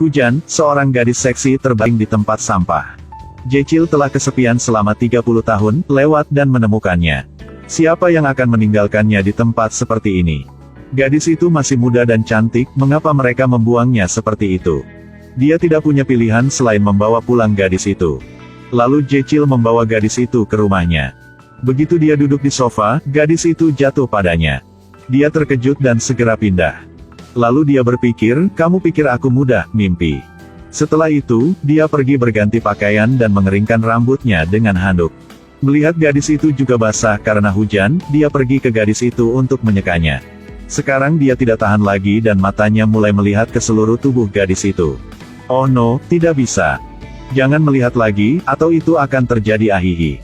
Hujan, seorang gadis seksi terbaring di tempat sampah. Jechil telah kesepian selama 30 tahun, lewat dan menemukannya. Siapa yang akan meninggalkannya di tempat seperti ini? Gadis itu masih muda dan cantik, mengapa mereka membuangnya seperti itu? Dia tidak punya pilihan selain membawa pulang gadis itu. Lalu Jechil membawa gadis itu ke rumahnya. Begitu dia duduk di sofa, gadis itu jatuh padanya. Dia terkejut dan segera pindah. Lalu dia berpikir, kamu pikir aku mudah, mimpi. Setelah itu, dia pergi berganti pakaian dan mengeringkan rambutnya dengan handuk. Melihat gadis itu juga basah karena hujan, dia pergi ke gadis itu untuk menyekanya. Sekarang dia tidak tahan lagi dan matanya mulai melihat ke seluruh tubuh gadis itu. Oh no, tidak bisa. Jangan melihat lagi, atau itu akan terjadi ahihi.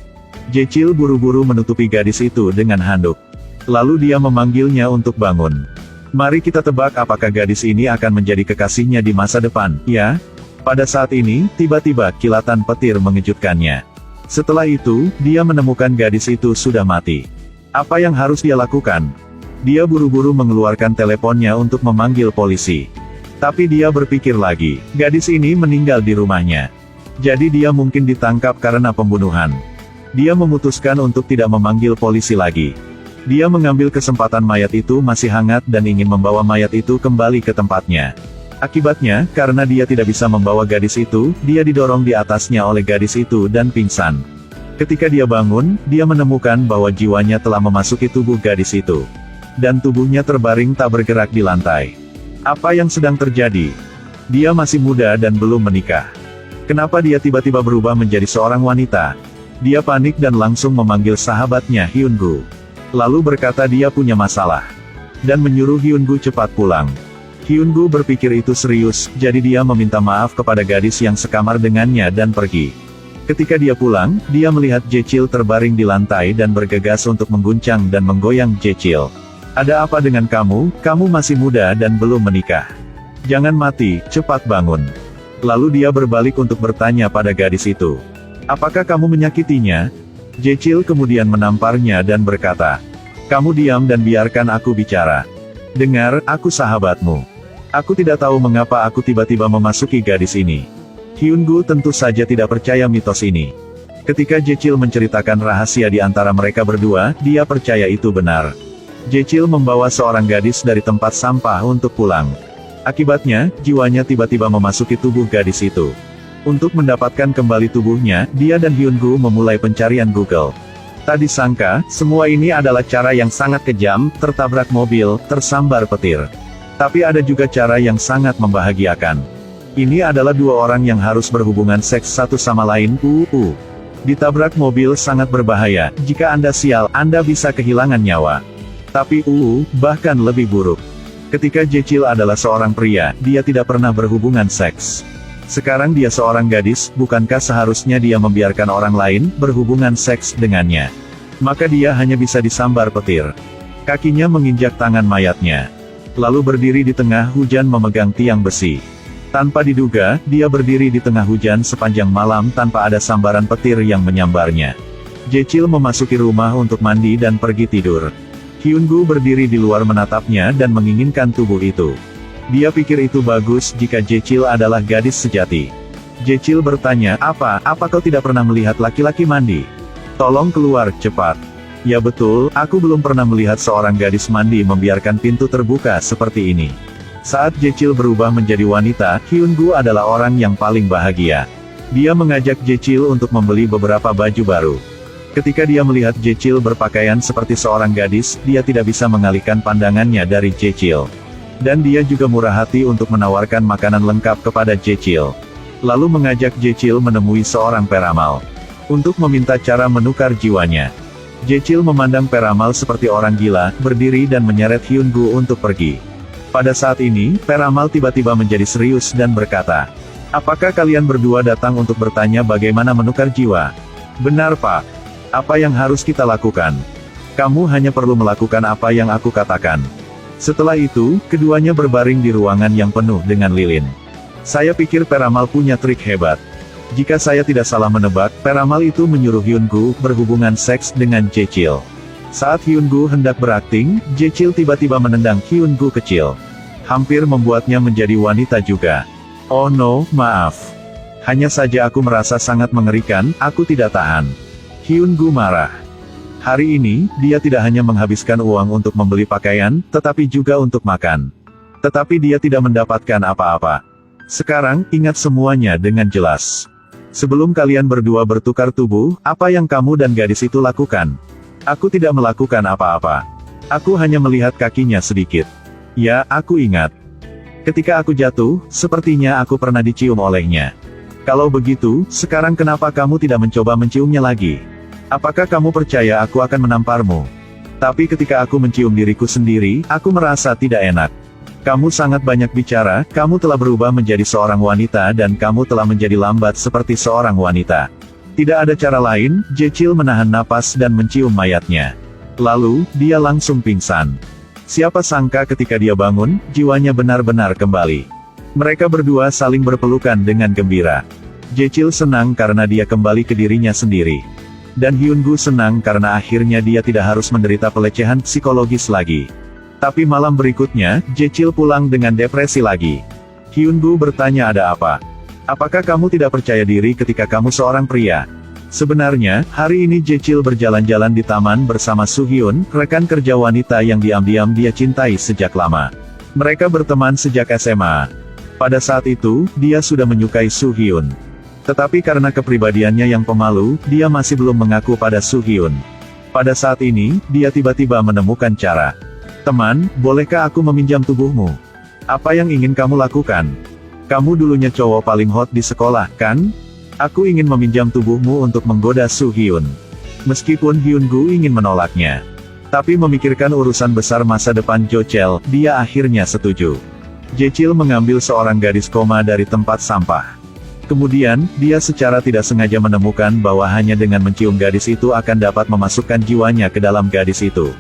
Jechil buru-buru menutupi gadis itu dengan handuk. Lalu dia memanggilnya untuk bangun. Mari kita tebak apakah gadis ini akan menjadi kekasihnya di masa depan, ya? Pada saat ini, tiba-tiba kilatan petir mengejutkannya. Setelah itu, dia menemukan gadis itu sudah mati. Apa yang harus dia lakukan? Dia buru-buru mengeluarkan teleponnya untuk memanggil polisi. Tapi dia berpikir lagi, gadis ini meninggal di rumahnya. Jadi dia mungkin ditangkap karena pembunuhan. Dia memutuskan untuk tidak memanggil polisi lagi. Dia mengambil kesempatan mayat itu masih hangat dan ingin membawa mayat itu kembali ke tempatnya. Akibatnya, karena dia tidak bisa membawa gadis itu, dia didorong di atasnya oleh gadis itu dan pingsan. Ketika dia bangun, dia menemukan bahwa jiwanya telah memasuki tubuh gadis itu. Dan tubuhnya terbaring tak bergerak di lantai. Apa yang sedang terjadi? Dia masih muda dan belum menikah. Kenapa dia tiba-tiba berubah menjadi seorang wanita? Dia panik dan langsung memanggil sahabatnya Hyungu. Lalu berkata dia punya masalah. Dan menyuruh Hyungu cepat pulang. Hyungu berpikir itu serius, jadi dia meminta maaf kepada gadis yang sekamar dengannya dan pergi. Ketika dia pulang, dia melihat Jechil terbaring di lantai dan bergegas untuk mengguncang dan menggoyang Jechil. Ada apa dengan kamu? Kamu masih muda dan belum menikah. Jangan mati, cepat bangun. Lalu dia berbalik untuk bertanya pada gadis itu. Apakah kamu menyakitinya? Jechil kemudian menamparnya dan berkata, kamu diam dan biarkan aku bicara. Dengar, aku sahabatmu. Aku tidak tahu mengapa aku tiba-tiba memasuki gadis ini. Hyungu tentu saja tidak percaya mitos ini. Ketika Jechil menceritakan rahasia di antara mereka berdua, dia percaya itu benar. Jechil membawa seorang gadis dari tempat sampah untuk pulang. Akibatnya, jiwanya tiba-tiba memasuki tubuh gadis itu. Untuk mendapatkan kembali tubuhnya, dia dan Hyungu memulai pencarian Google. Tak disangka, semua ini adalah cara yang sangat kejam, tertabrak mobil, tersambar petir. Tapi ada juga cara yang sangat membahagiakan. Ini adalah dua orang yang harus berhubungan seks satu sama lain. Ditabrak mobil sangat berbahaya, jika Anda sial, Anda bisa kehilangan nyawa. Tapi bahkan lebih buruk. Ketika Jechil adalah seorang pria, dia tidak pernah berhubungan seks. Sekarang dia seorang gadis, bukankah seharusnya dia membiarkan orang lain berhubungan seks dengannya? Maka dia hanya bisa disambar petir. Kakinya menginjak tangan mayatnya. Lalu berdiri di tengah hujan memegang tiang besi. Tanpa diduga, dia berdiri di tengah hujan sepanjang malam tanpa ada sambaran petir yang menyambarnya. Jechil memasuki rumah untuk mandi dan pergi tidur. Hyungu berdiri di luar menatapnya dan menginginkan tubuh itu. Dia pikir itu bagus jika Jechil adalah gadis sejati. Jechil bertanya, apa kau tidak pernah melihat laki-laki mandi? Tolong keluar, cepat. Ya betul, aku belum pernah melihat seorang gadis mandi membiarkan pintu terbuka seperti ini. Saat Jechil berubah menjadi wanita, Hyungu adalah orang yang paling bahagia. Dia mengajak Jechil untuk membeli beberapa baju baru. Ketika dia melihat Jechil berpakaian seperti seorang gadis, dia tidak bisa mengalihkan pandangannya dari Jechil. Dan dia juga murah hati untuk menawarkan makanan lengkap kepada Jechil. Lalu mengajak Jechil menemui seorang peramal. Untuk meminta cara menukar jiwanya. Jechil memandang peramal seperti orang gila, berdiri dan menyeret Hyungu untuk pergi. Pada saat ini, peramal tiba-tiba menjadi serius dan berkata, apakah kalian berdua datang untuk bertanya bagaimana menukar jiwa? Benar Pak. Apa yang harus kita lakukan? Kamu hanya perlu melakukan apa yang aku katakan. Setelah itu, keduanya berbaring di ruangan yang penuh dengan lilin. Saya pikir peramal punya trik hebat. Jika saya tidak salah menebak, peramal itu menyuruh Hyungu berhubungan seks dengan Jechil. Saat Hyungu hendak berakting, Jechil tiba-tiba menendang Hyungu kecil. Hampir membuatnya menjadi wanita juga. Oh no, maaf. Hanya saja aku merasa sangat mengerikan, aku tidak tahan. Hyun-gu marah. Hari ini, dia tidak hanya menghabiskan uang untuk membeli pakaian, tetapi juga untuk makan. Tetapi dia tidak mendapatkan apa-apa. Sekarang, ingat semuanya dengan jelas. Sebelum kalian berdua bertukar tubuh, apa yang kamu dan gadis itu lakukan? Aku tidak melakukan apa-apa. Aku hanya melihat kakinya sedikit. Ya, aku ingat. Ketika aku jatuh, sepertinya aku pernah dicium olehnya. Kalau begitu, sekarang kenapa kamu tidak mencoba menciumnya lagi? Apakah kamu percaya aku akan menamparmu? Tapi ketika aku mencium diriku sendiri, aku merasa tidak enak. Kamu sangat banyak bicara, kamu telah berubah menjadi seorang wanita dan kamu telah menjadi lambat seperti seorang wanita. Tidak ada cara lain, Jechil menahan napas dan mencium mayatnya. Lalu, dia langsung pingsan. Siapa sangka ketika dia bangun, jiwanya benar-benar kembali. Mereka berdua saling berpelukan dengan gembira. Jechil senang karena dia kembali ke dirinya sendiri. Dan Hyun-gu senang karena akhirnya dia tidak harus menderita pelecehan psikologis lagi. Tapi malam berikutnya, Jechil pulang dengan depresi lagi. Hyun-gu bertanya ada apa? Apakah kamu tidak percaya diri ketika kamu seorang pria? Sebenarnya, hari ini Jechil berjalan-jalan di taman bersama Soo-hyun, rekan kerja wanita yang diam-diam dia cintai sejak lama. Mereka berteman sejak SMA. Pada saat itu, dia sudah menyukai Soo-hyun. Tetapi karena kepribadiannya yang pemalu, dia masih belum mengaku pada Soo-hyun. Pada saat ini, dia tiba-tiba menemukan cara. Teman, bolehkah aku meminjam tubuhmu? Apa yang ingin kamu lakukan? Kamu dulunya cowok paling hot di sekolah, kan? Aku ingin meminjam tubuhmu untuk menggoda Soo-hyun. Meskipun Hyun-gu ingin menolaknya. Tapi memikirkan urusan besar masa depan Jochel, dia akhirnya setuju. Jechil mengambil seorang gadis koma dari tempat sampah. Kemudian, dia secara tidak sengaja menemukan bahwa hanya dengan mencium gadis itu akan dapat memasukkan jiwanya ke dalam gadis itu.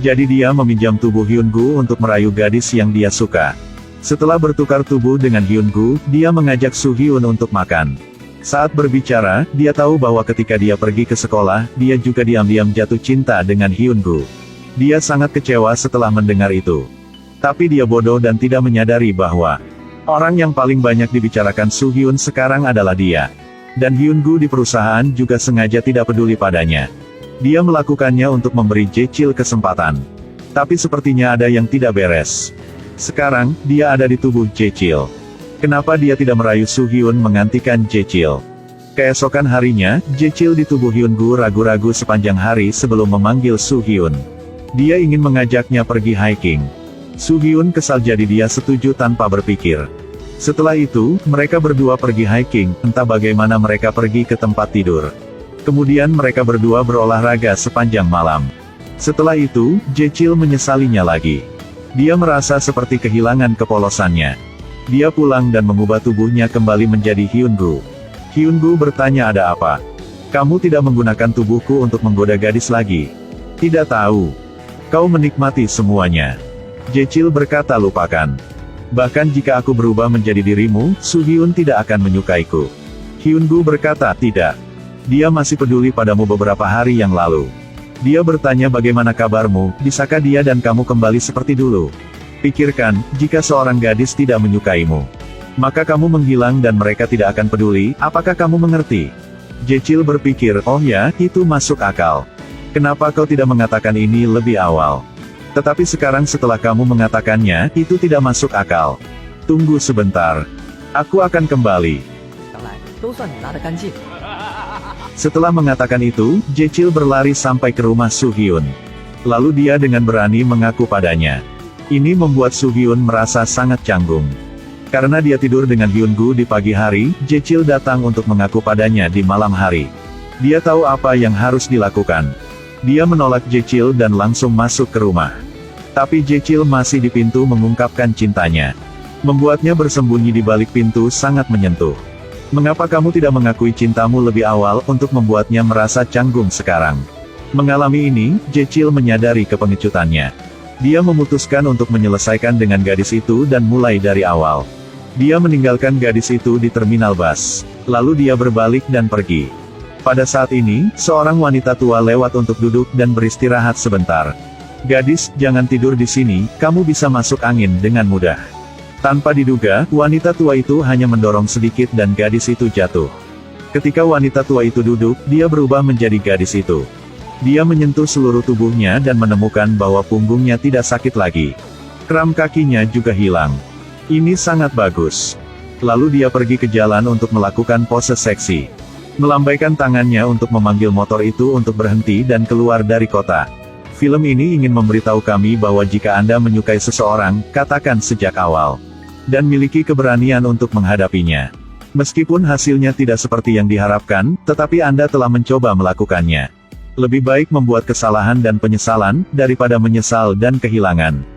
Jadi dia meminjam tubuh Hyun-gu untuk merayu gadis yang dia suka. Setelah bertukar tubuh dengan Hyun-gu, dia mengajak Soo-hyun untuk makan. Saat berbicara, dia tahu bahwa ketika dia pergi ke sekolah, dia juga diam-diam jatuh cinta dengan Hyun-gu. Dia sangat kecewa setelah mendengar itu. Tapi dia bodoh dan tidak menyadari bahwa orang yang paling banyak dibicarakan Soo-hyun sekarang adalah dia. Dan Hyun-gu di perusahaan juga sengaja tidak peduli padanya. Dia melakukannya untuk memberi Jechil kesempatan. Tapi sepertinya ada yang tidak beres. Sekarang, dia ada di tubuh Jechil. Kenapa dia tidak merayu Soo-hyun menggantikan Jechil? Keesokan harinya, Jechil di tubuh Hyun-gu ragu-ragu sepanjang hari sebelum memanggil Soo-hyun. Dia ingin mengajaknya pergi hiking. Soo-hyun kesal jadi dia setuju tanpa berpikir. Setelah itu, mereka berdua pergi hiking, entah bagaimana mereka pergi ke tempat tidur. Kemudian mereka berdua berolahraga sepanjang malam. Setelah itu, Jechil menyesalinya lagi. Dia merasa seperti kehilangan kepolosannya. Dia pulang dan mengubah tubuhnya kembali menjadi Hyun-gu. Hyun-gu bertanya ada apa? Kamu tidak menggunakan tubuhku untuk menggoda gadis lagi? Tidak tahu. Kau menikmati semuanya. Jechil berkata lupakan. Bahkan jika aku berubah menjadi dirimu, Soo-hyun tidak akan menyukaiku. Hyun-gu berkata tidak. Dia masih peduli padamu beberapa hari yang lalu. Dia bertanya bagaimana kabarmu, bisakah dia dan kamu kembali seperti dulu? Pikirkan, jika seorang gadis tidak menyukaimu, maka kamu menghilang dan mereka tidak akan peduli, apakah kamu mengerti? Jechil berpikir, oh ya, itu masuk akal. Kenapa kau tidak mengatakan ini lebih awal? Tetapi sekarang setelah kamu mengatakannya, itu tidak masuk akal. Tunggu sebentar. Aku akan kembali. Setelah mengatakan itu, Jechil berlari sampai ke rumah Soo-hyun. Lalu dia dengan berani mengaku padanya. Ini membuat Soo-hyun merasa sangat canggung. Karena dia tidur dengan Hyun-gu di pagi hari, Jechil datang untuk mengaku padanya di malam hari. Dia tahu apa yang harus dilakukan. Dia menolak Jechil dan langsung masuk ke rumah. Tapi Jechil masih di pintu mengungkapkan cintanya. Membuatnya bersembunyi di balik pintu sangat menyentuh. Mengapa kamu tidak mengakui cintamu lebih awal untuk membuatnya merasa canggung sekarang? Mengalami ini, Jechil menyadari kepengecutannya. Dia memutuskan untuk menyelesaikan dengan gadis itu dan mulai dari awal. Dia meninggalkan gadis itu di terminal bus. Lalu dia berbalik dan pergi. Pada saat ini, seorang wanita tua lewat untuk duduk dan beristirahat sebentar. Gadis, jangan tidur di sini, kamu bisa masuk angin dengan mudah. Tanpa diduga, wanita tua itu hanya mendorong sedikit dan gadis itu jatuh. Ketika wanita tua itu duduk, dia berubah menjadi gadis itu. Dia menyentuh seluruh tubuhnya dan menemukan bahwa punggungnya tidak sakit lagi. Kram kakinya juga hilang. Ini sangat bagus. Lalu dia pergi ke jalan untuk melakukan pose seksi. Melambaikan tangannya untuk memanggil motor itu untuk berhenti dan keluar dari kota. Film ini ingin memberitahu kami bahwa jika Anda menyukai seseorang, katakan sejak awal. Dan miliki keberanian untuk menghadapinya. Meskipun hasilnya tidak seperti yang diharapkan, tetapi Anda telah mencoba melakukannya. Lebih baik membuat kesalahan dan penyesalan, daripada menyesal dan kehilangan.